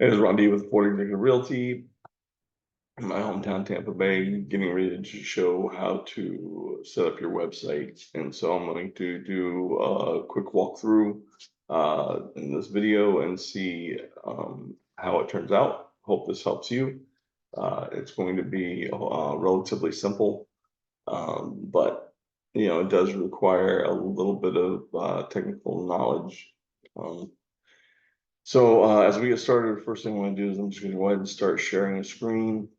It is Rondi with Realty in my hometown, Tampa Bay, getting ready to show how to set up your website. And so I'm going to do a quick walkthrough in this video and see how it turns out. Hope this helps you. It's going to be relatively simple, but it does require a little bit of technical knowledge. So as we get started, the first thing I want to do is I'm just going to go ahead and start sharing a screen.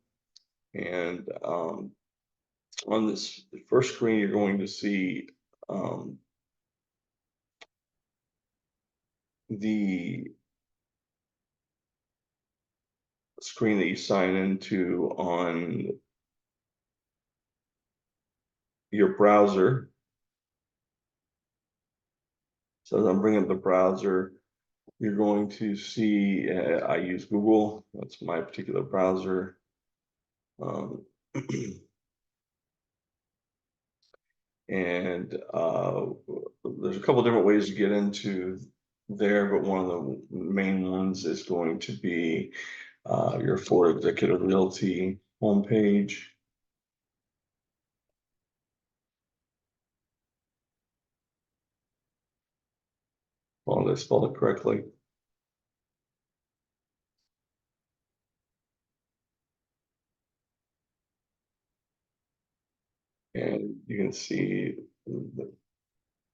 And on this first screen, you're going to see the screen that you sign into on your browser. So as I'm bringing up the browser, you're going to see, I use Google. That's my particular browser. And there's a couple different ways to get into there, but one of the main ones is going to be your Florida Executive Realty homepage. Well, they spelled it correctly. And you can see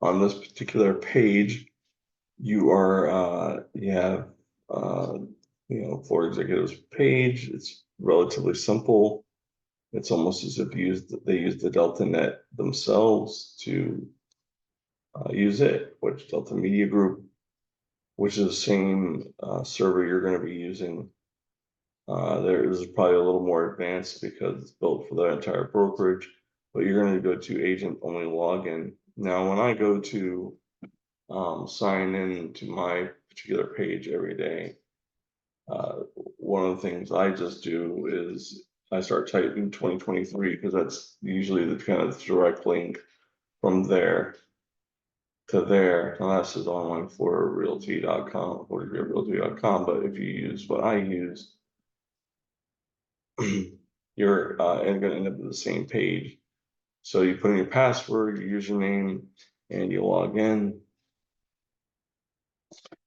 on this particular page, you have Florida Executive's page. It's relatively simple. It's almost as if they used the Delta Net themselves to use it, which Delta Media Group, which is the same server you're going to be using. There is probably a little more advanced because it's built for the entire brokerage, but you're going to go to agent only login. Now, when I go to sign in to my particular page every day, one of the things I just do is I start typing 2023 because that's usually the kind of direct link from there to there. Now that's just online for realty.com, realty.com. But if you use what I use, you're going to end up with the same page. So you put in your password, your username, and you log in.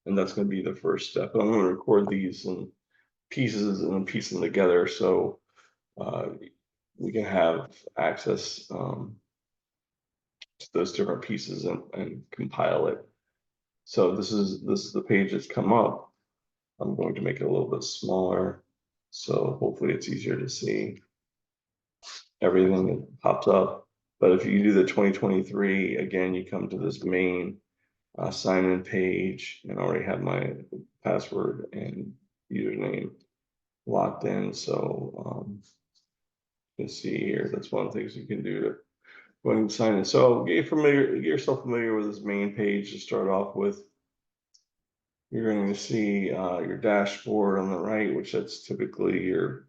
And that's going to be the first step. I'm going to record these in pieces and then piece them together so we can have access to those different pieces and compile it. So this is the page that's come up. I'm going to make it a little bit smaller, so hopefully it's easier to see everything that pops up. But if you do the 2023, again, you come to this main sign-in page, and I already have my password and username locked in. So you can see here, that's one of the things you can do to go ahead and sign in. So get yourself familiar with this main page to start off with. You're going to see your dashboard on the right, which that's typically your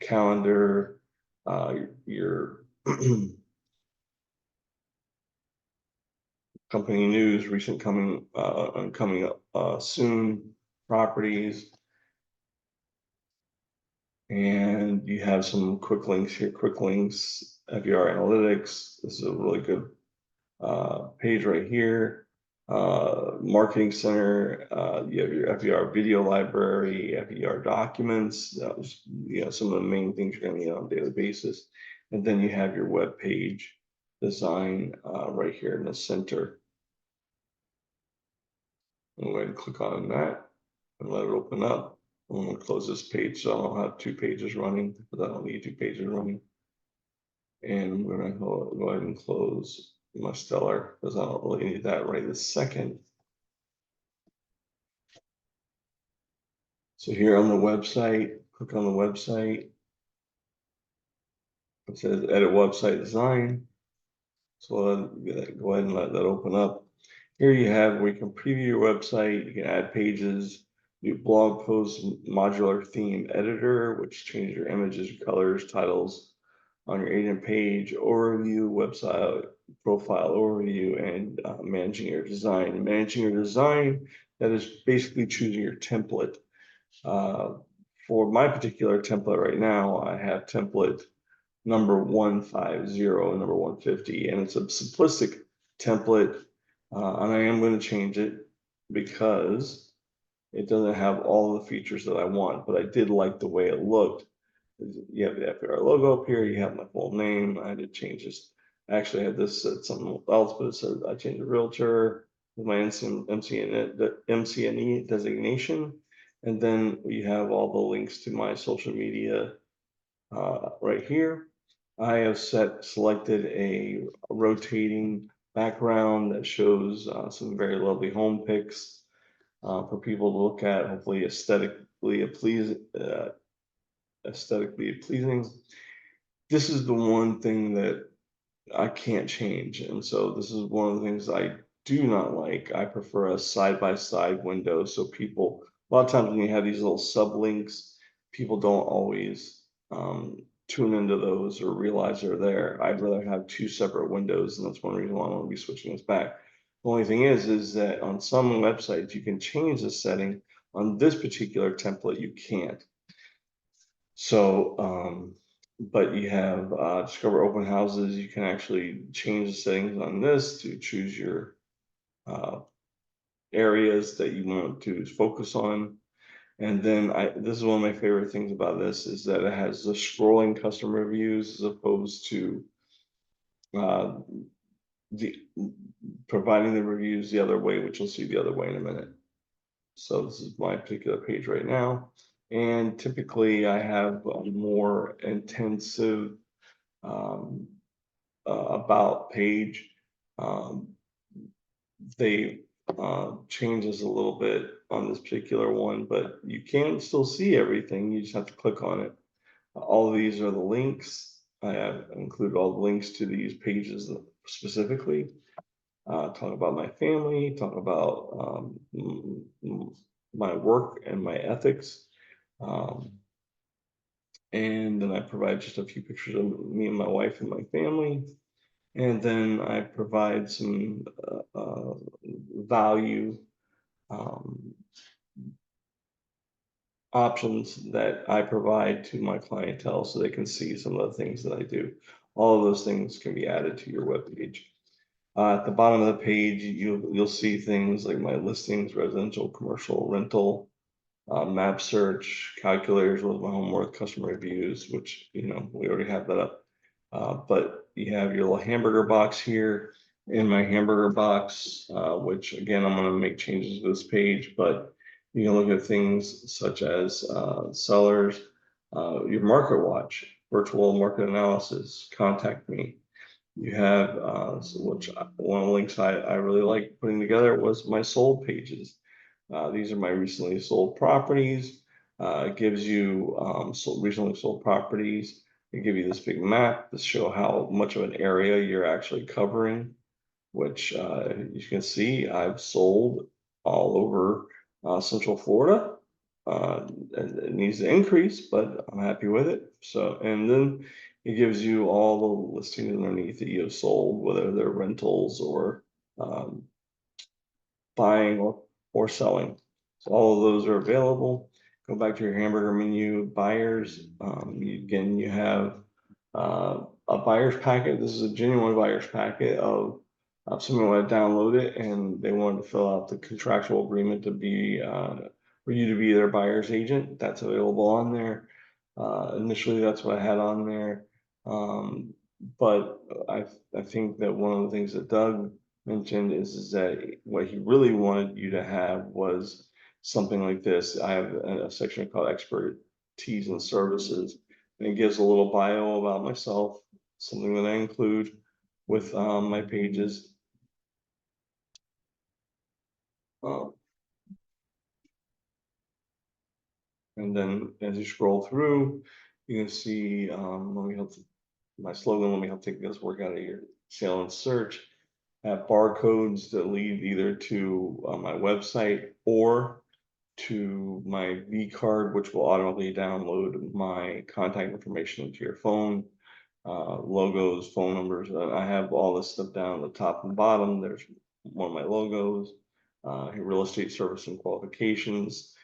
calendar, your company news, recent coming up soon properties. And you have some quick links here, FER analytics. This is a really good page right here. Marketing center, you have your FER video library, FER documents. That was, some of the main things you're going to need on a daily basis. And then you have your web page design right here in the center. I'm going to click on that and let it open up. I'm going to close this page so I don't have two pages running, because I don't need two pages running. And I'm going to go ahead and close my Stellar because I don't really need that right this second. So here on the website, click on the website. It says edit website design. So go ahead and let that open up. Here you have where you can preview your website. You can add pages, new blog posts, modular theme editor, which changes your images, colors, titles on your agent page, overview, website profile overview, and managing your design. Managing your design, that is basically choosing your template. For my particular template right now, I have template number 150 and number 150, and it's a simplistic template, and I am going to change it because it doesn't have all the features that I want, but I did like the way it looked. You have the FBR logo up here, you have my full name. I did change this. I actually had this said something else, but it said I changed the Realtor with my MCNE designation. And then we have all the links to my social media right here. I have selected a rotating background that shows some very lovely home pics for people to look at, hopefully aesthetically pleasing. This is the one thing that I can't change, and so this is one of the things I do not like. I prefer a side-by-side window, so people, a lot of times when you have these little sublinks, people don't always tune into those or realize they're there. I'd rather have two separate windows, and that's one reason why I'm going to be switching this back. The only thing is that on some websites you can change the setting. On this particular template, you can't. So, but you have discover open houses. You can actually change the settings on this to choose your uh, areas that you want to focus on. And then this is one of my favorite things about this is that it has the scrolling customer reviews as opposed to uh, the providing the reviews the other way, which you'll see the other way in a minute. So this is my particular page right now. And typically I have a more intensive um, about page. Um, they changes a little bit on this particular one, but you can still see everything. You just have to click on it. All of these are the links. I have included all the links to these pages specifically. Talk about my family, talk about my work and my ethics. Um, and then I provide just a few pictures of me and my wife and my family. And then I provide some value um, options that I provide to my clientele so they can see some of the things that I do. All of those things can be added to your webpage. At the bottom of the page, you'll see things like my listings, residential, commercial, rental, map search, calculators with my homework, customer reviews, which, we already have that up. But you have your little hamburger box here. In my hamburger box, which again, I'm going to make changes to this page, but you can look at things such as sellers, your market watch, virtual market analysis, contact me. You have, one of the links I really like putting together was my sold pages. These are my recently sold properties. It gives you recently sold properties. They give you this big map to show how much of an area you're actually covering, which you can see I've sold all over Central Florida. And it needs to increase, but I'm happy with it. So, and then it gives you all the listings underneath that you have sold, whether they're rentals or um, buying or selling. So all of those are available. Go back to your hamburger menu, buyers. Again, you have a buyer's packet. This is a genuine buyer's packet of someone wanted to download it and they wanted to fill out the contractual agreement to be for you to be their buyer's agent. That's available on there. Initially, that's what I had on there. But I think that one of the things that Doug mentioned is that what he really wanted you to have was something like this. I have a section called expertise and services, and it gives a little bio about myself, something that I include with my pages. Uh, and then as you scroll through, you can see, let me help my slogan, let me help take this work out of your sale and search. Have barcodes that lead either to my website or to my V card, which will automatically download my contact information into your phone, logos, phone numbers. I have all this stuff down at the top and bottom. There's one of my logos, real estate service and qualifications.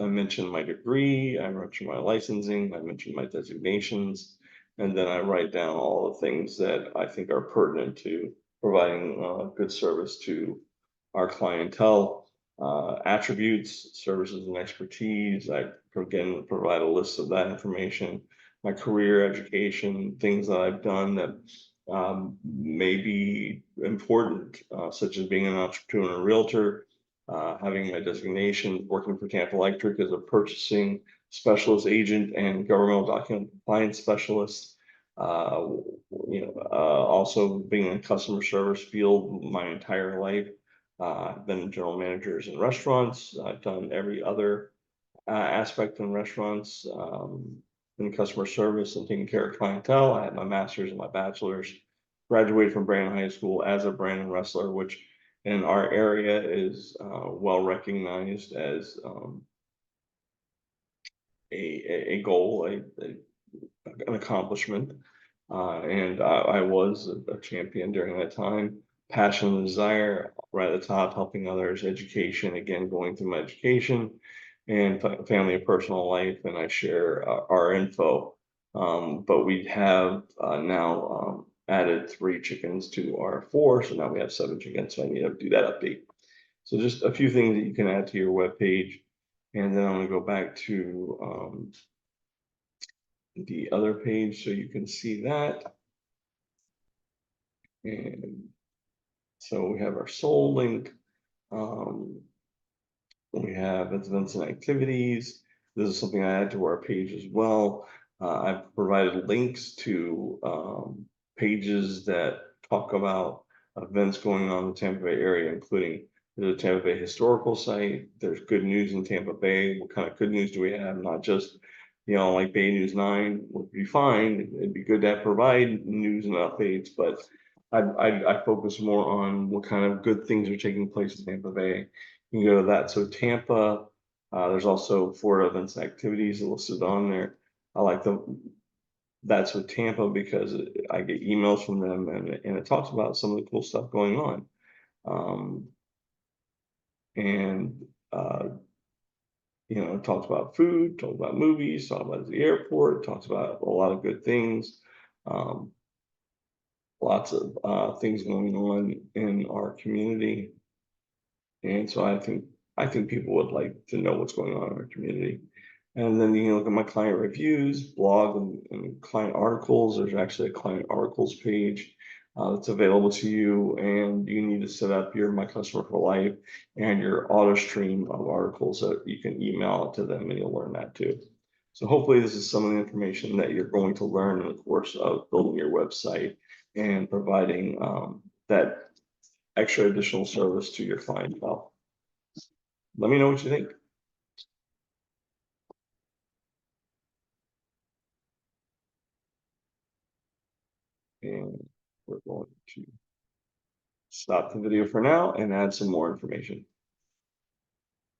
I mentioned my degree, I mentioned my licensing, I mentioned my designations, and then I write down all the things that I think are pertinent to providing good service to our clientele, attributes, services and expertise. I again provide a list of that information, my career, education, things that I've done that may be important, such as being an entrepreneur and realtor, having my designation, working for Tampa Electric as a purchasing specialist agent and governmental document compliance specialist. Uh, also being in customer service field my entire life. I've been general managers in restaurants. I've done every other aspect in restaurants, in customer service and taking care of clientele. I had my master's and my bachelor's. Graduated from Brandon High School as a Brandon wrestler, which in our area is well recognized as a goal, an accomplishment. And I was a champion during that time. Passion and desire, right at the top, helping others, education, again, going through my education and family and personal life. And I share our info. But we have now added 3 chickens to our 4. So now we have 7 chickens. So I need to do that update. So just a few things that you can add to your web page. And then I'm going to go back to the other page so you can see that. And so we have our soul link. Um, we have events and activities. This is something I add to our page as well. I've provided links to pages that talk about events going on in the Tampa Bay area, including the Tampa Bay historical site. There's good news in Tampa Bay. What kind of good news do we have? Not just, like Bay News 9 would be fine. It'd be good to provide news and updates, but I focus more on what kind of good things are taking place in Tampa Bay. You can go to that. So Tampa, there's also Florida events and activities listed on there. I like that's with Tampa because I get emails from them and it talks about some of the cool stuff going on. Um, and it talks about food, talks about movies, talks about the airport, talks about a lot of good things. Um, Lots of things going on in our community. And so I think people would like to know what's going on in our community. And then you can look at my client reviews, blog, and client articles. There's actually a client articles page that's available to you, and you need to set up your My Customer for Life and your auto stream of articles that you can email to them, and you'll learn that too. So hopefully this is some of the information that you're going to learn in the course of building your website and providing that extra additional service to your clientele. Let me know what you think. And we're going to stop the video for now and add some more information.